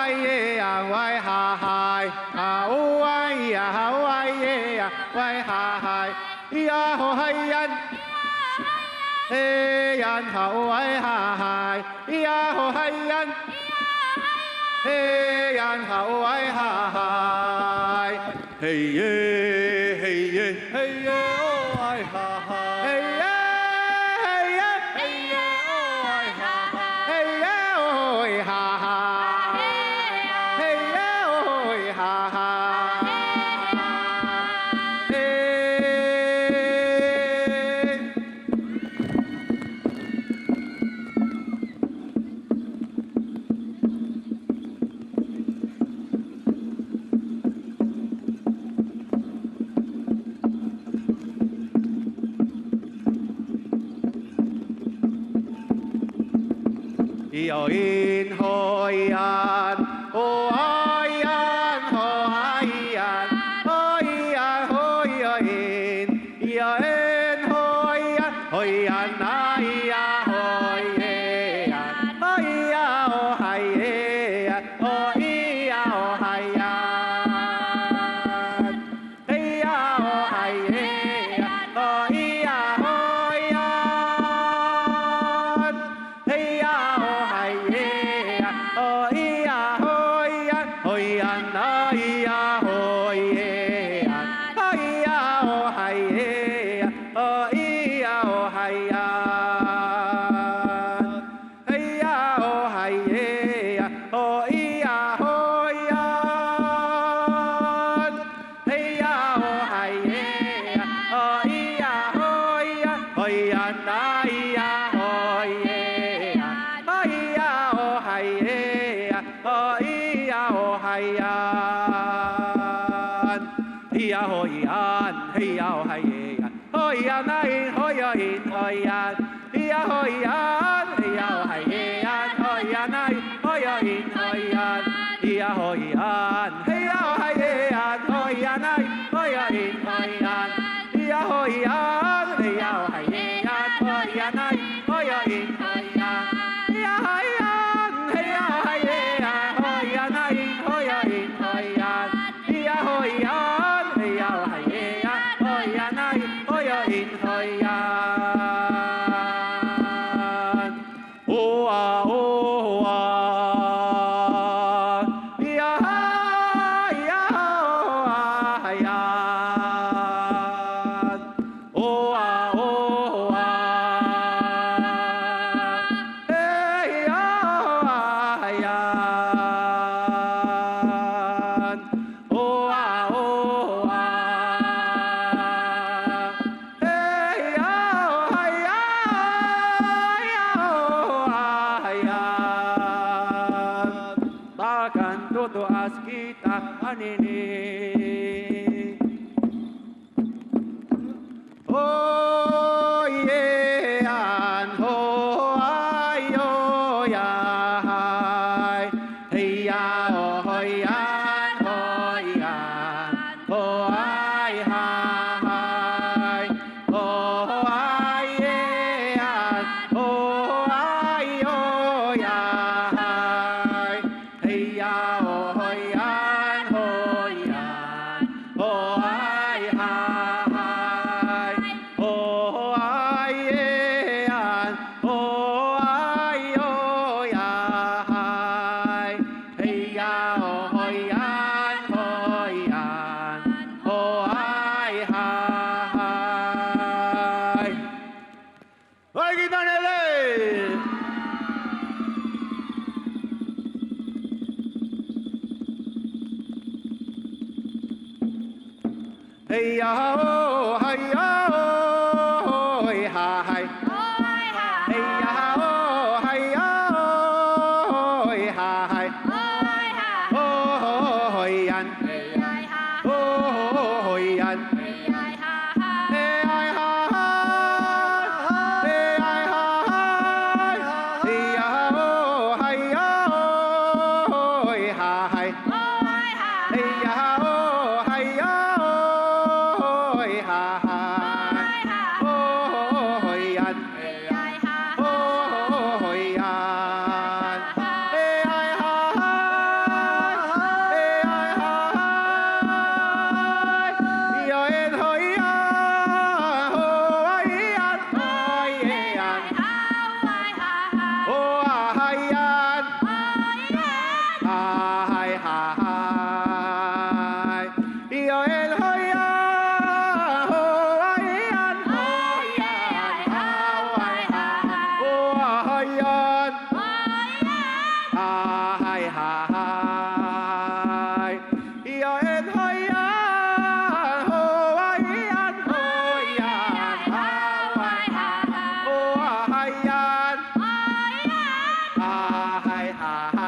ai ye ya wai ha hai au ai ya hau ai ye ya wai ha hai ya ho hai yan hey yan hau ai ha hai ya ho hai yan hey yan hau ai ha hai hey ye hey ye hey ye oh ai ha hai hey ye hey ye hey ye oh ai ha hai hey ye oh ai ha hai hey ye oh ai ha hai hey Yo in hoi an ho ai an ho ai an hoi an hoi in yo in hoi an ai ya hoi e an hoi ya o hai e an hoi ya o hai an hei ya o hai e an hoi ya hoi an hei ya o hai e an hoi ya hoi an hoi an ai ya hoi e an hoi ya o hai e an hoi ya o hai an hei ya o hai e an hoi ya hoi an hei ya o hai e an hoi ya hoi an hoi an ai ya hoi e an hoi ya o hai e an hoi ya o hai an hei ya hoi an hei ya o hai e an hoi an ai hoi in hoi an hei ya hoi an hei ya o hai e an hoi an ai hoi in hoi an hei ya hoi an hei ya o hai e an hoi an ai hoi in hoi an hei ya hoi an hei ya o hai e an hoi an ai hoi in hoi an hei ya hoi an hei ya o hai e an hoi an ai hoi in hoi an hei ya hoi an hei ya o hai e an hoi an ai hoi in hoi an o a o a ya ya o a ya o a o a hey ya ya o a o a hey ya ya ya takkan tutuas kita anini oh yeah an ho ai yo ya hai hey ya oh hoi an hoi an ho ai ha hai ho ai yeah an ho ai yo ya hai hey ya oh hoi an hoi an ho ai ha hai ho ai yeah an ho ai yo ya hai hey ya oh hoi an hoi an ho ai ha hai Oi gitanele hey ya oh hai ya oh ha hai hey ya oh hai ya oh ha hai oh hoi an oh hoi an hey ai ha hey ai ha hey ya oh hai ya oh ha hai hey ya oh hai ya oh ha hai oh hoi an oh hoi an hey ai ha hai hai yo en hoi an hoi an hoi an hoi an hoi an hai hai yo en hoi an hoi an hoi an hoi an hoi an hai hai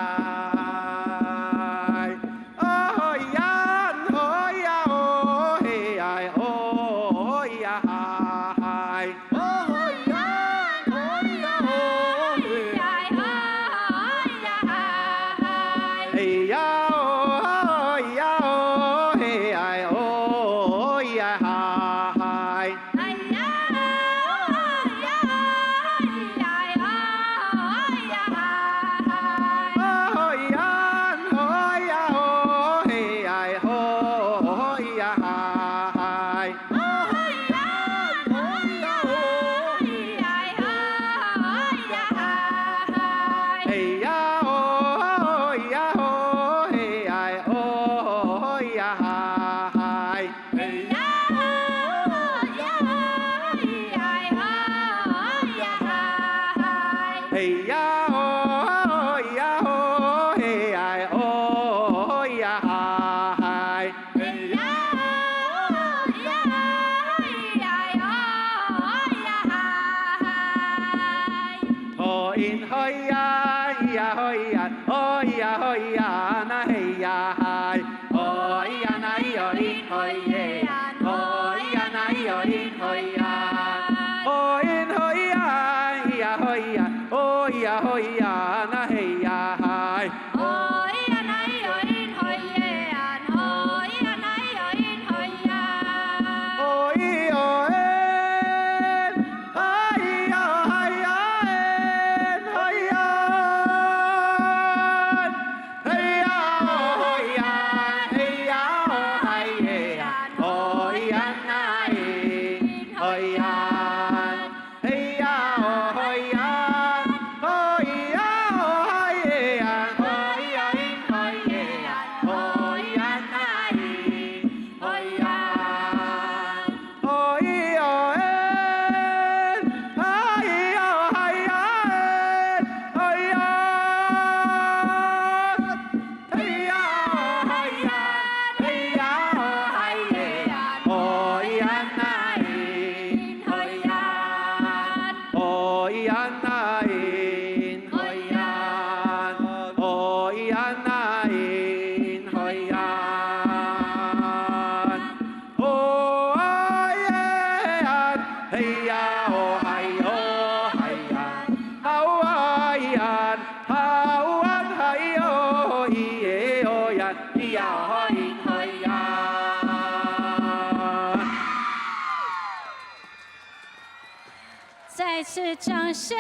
ôi an ôi ya ôi ai ôi ya hai ôi an ôi ya ôi ai ôi ya hai ya ôi ya ôi ai ôi ya hai再次掌声